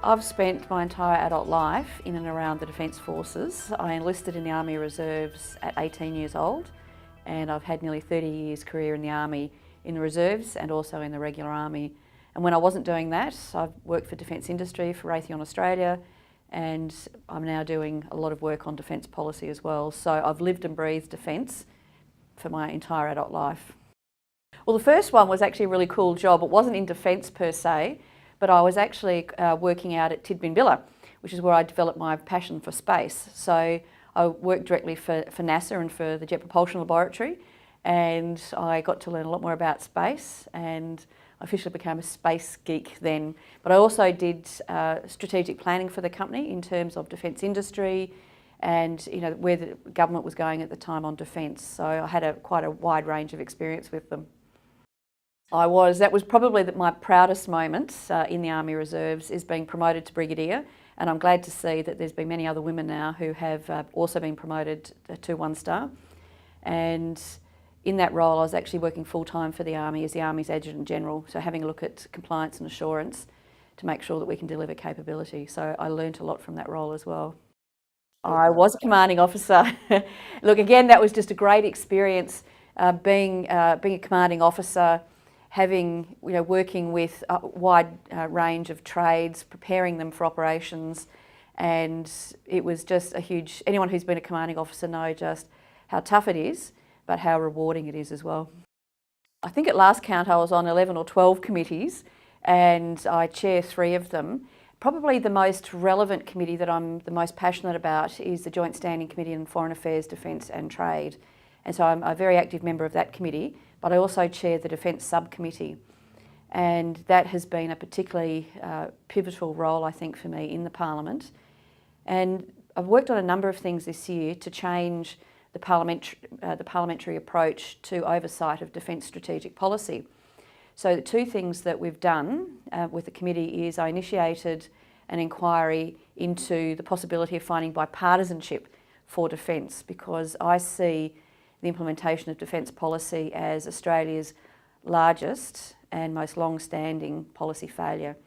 I've spent my entire adult life in and around the Defence Forces. I enlisted in the Army Reserves at 18 years old, and I've had nearly 30 years career in the Army in the Reserves and also in the regular Army. And when I wasn't doing that, I've worked for Defence Industry for Raytheon Australia, and I'm now doing a lot of work on defence policy as well. So I've lived and breathed defence for my entire adult life. Well, the first one was actually a really cool job. It wasn't in defence per se, but I was actually working out at Tidbinbilla, which is where I developed my passion for space. So I worked directly for NASA and for the Jet Propulsion Laboratory, and I got to learn a lot more about space, and I officially became a space geek then. But I also did strategic planning for the company in terms of defence industry and where the government was going at the time on defence. So I had quite a wide range of experience with them. That was probably my proudest moment in the Army Reserves, is being promoted to Brigadier, and I'm glad to see that there's been many other women now who have also been promoted to 1-star. And in that role I was actually working full-time for the Army as the Army's Adjutant General, so having a look at compliance and assurance to make sure that we can deliver capability. So I learnt a lot from that role as well. I was a commanding officer. Look, again, that was just a great experience, being a commanding officer, working with a wide range of trades, preparing them for operations, and it was just a huge. Anyone who's been a commanding officer know just how tough it is, but how rewarding it is as well. I think at last count I was on 11 or 12 committees, and I chair 3 of them. Probably the most relevant committee that I'm the most passionate about is the Joint Standing Committee on Foreign Affairs, Defence and Trade. And so I'm a very active member of that committee, but I also chair the Defence Subcommittee. And that has been a particularly pivotal role, I think, for me in the Parliament. And I've worked on a number of things this year to change the parliamentary approach to oversight of defence strategic policy. So the 2 things that we've done with the committee is I initiated an inquiry into the possibility of finding bipartisanship for defence, because I see the implementation of defence policy as Australia's largest and most long-standing policy failure.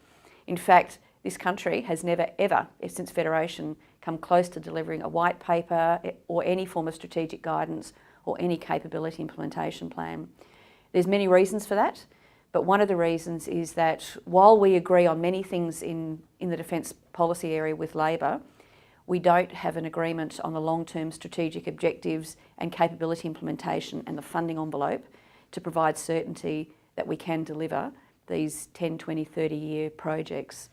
In fact, this country has never ever, since Federation, come close to delivering a white paper or any form of strategic guidance or any capability implementation plan. There's many reasons for that, but one of the reasons is that while we agree on many things in the defence policy area with Labor, we don't have an agreement on the long-term strategic objectives and capability implementation and the funding envelope to provide certainty that we can deliver these 10, 20, 30-year projects.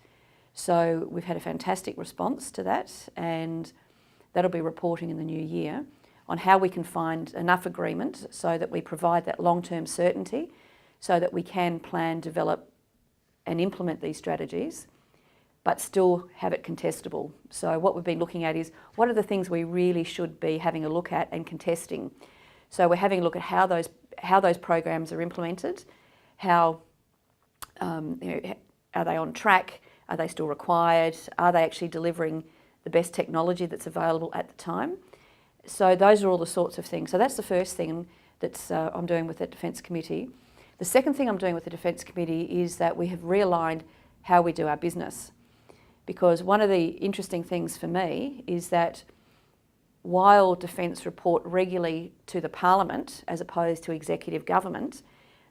So we've had a fantastic response to that, and that'll be reporting in the new year on how we can find enough agreement so that we provide that long-term certainty so that we can plan, develop and implement these strategies, but still have it contestable. So what we've been looking at is what are the things we really should be having a look at and contesting. So we're having a look at how those programs are implemented, how are they on track, are they still required, are they actually delivering the best technology that's available at the time. So those are all the sorts of things. So that's the first thing that I'm doing with the Defence Committee. The second thing I'm doing with the Defence Committee is that we have realigned how we do our business. Because one of the interesting things for me is that while Defence report regularly to the Parliament as opposed to executive government,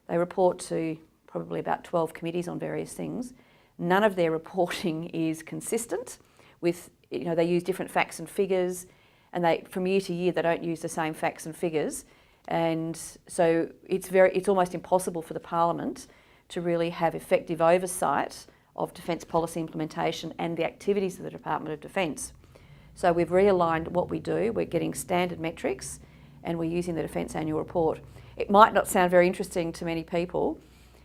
they report to probably about 12 committees on various things. None of their reporting is consistent with, they use different facts and figures, and from year to year they don't use the same facts and figures. And so it's almost impossible for the Parliament to really have effective oversight of defence policy implementation and the activities of the Department of Defence. So we've realigned what we do. We're getting standard metrics and we're using the Defence Annual Report. It might not sound very interesting to many people,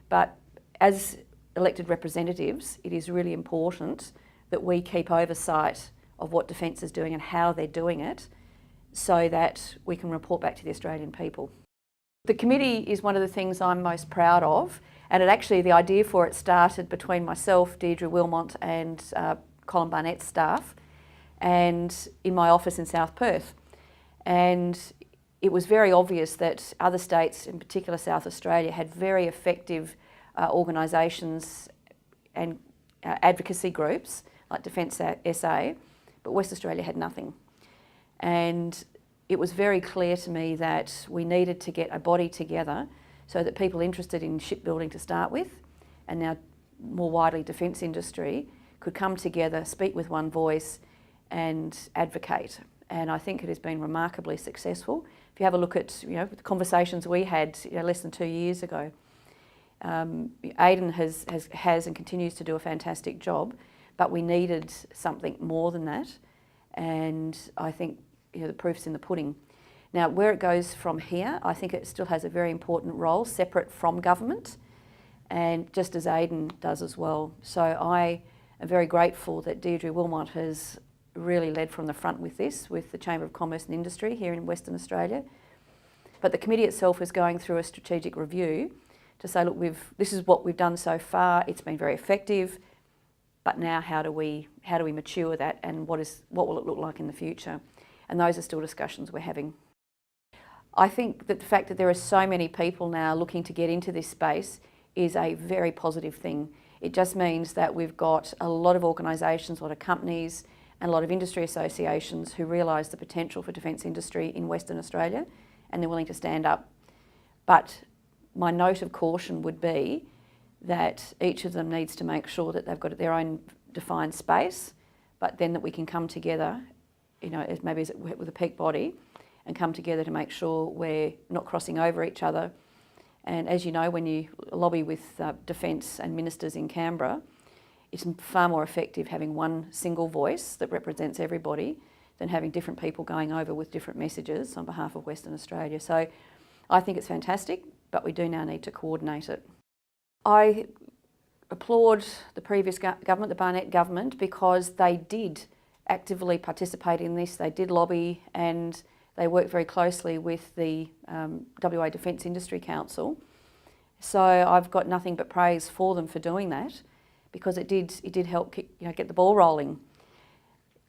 but as elected representatives, it is really important that we keep oversight of what Defence is doing and how they're doing it so that we can report back to the Australian people. The committee is one of the things I'm most proud of, and the idea for it started between myself, Deirdre Wilmot and Colin Barnett's staff, and in my office in South Perth. And it was very obvious that other states, in particular South Australia, had very effective organisations and advocacy groups like Defence SA, but West Australia had nothing. And it was very clear to me that we needed to get a body together so that people interested in shipbuilding to start with, and now more widely defence industry, could come together, speak with one voice and advocate. And I think it has been remarkably successful. If you have a look at the conversations we had less than 2 years ago, Aidan has and continues to do a fantastic job, but we needed something more than that. And I think the proof's in the pudding. Now, where it goes from here, I think it still has a very important role, separate from government, and just as Aidan does as well. So I am very grateful that Deirdre Wilmot has really led from the front with this, with the Chamber of Commerce and Industry here in Western Australia. But the committee itself is going through a strategic review to say, look, this is what we've done so far, it's been very effective, but now how do we mature that, and what will it look like in the future? And those are still discussions we're having. I think that the fact that there are so many people now looking to get into this space is a very positive thing. It just means that we've got a lot of organisations, a lot of companies and a lot of industry associations who realise the potential for defence industry in Western Australia, and they're willing to stand up. But my note of caution would be that each of them needs to make sure that they've got their own defined space, but then that we can come together, maybe with a peak body, and come together to make sure we're not crossing over each other. And as you know, when you lobby with defence and ministers in Canberra, it's far more effective having one single voice that represents everybody than having different people going over with different messages on behalf of Western Australia. So I think it's fantastic, but we do now need to coordinate it. I applaud the previous government, the Barnett government, because they did actively participate in this. They did lobby, and they worked very closely with the WA Defence Industry Council. So I've got nothing but praise for them for doing that, because it did help get the ball rolling.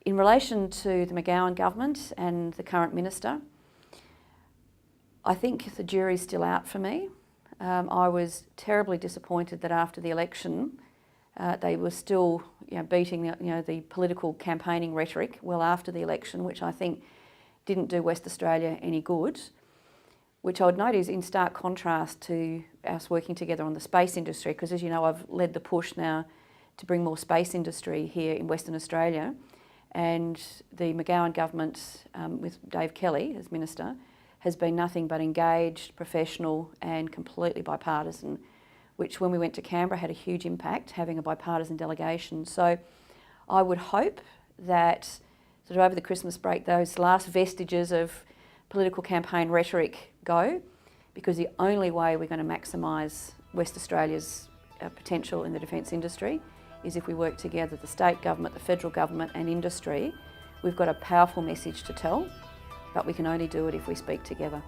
In relation to the McGowan Government and the current minister, I think the jury's still out for me. I was terribly disappointed that after the election, they were still beating the political campaigning rhetoric well after the election, which I think didn't do West Australia any good, which I would note is in stark contrast to us working together on the space industry, because as you know, I've led the push now to bring more space industry here in Western Australia, and the McGowan Government with Dave Kelly as Minister has been nothing but engaged, professional and completely bipartisan, which when we went to Canberra had a huge impact, having a bipartisan delegation. So I would hope that sort of over the Christmas break, those last vestiges of political campaign rhetoric go, because the only way we're going to maximise West Australia's potential in the defence industry is if we work together, the state government, the federal government and industry. We've got a powerful message to tell, but we can only do it if we speak together.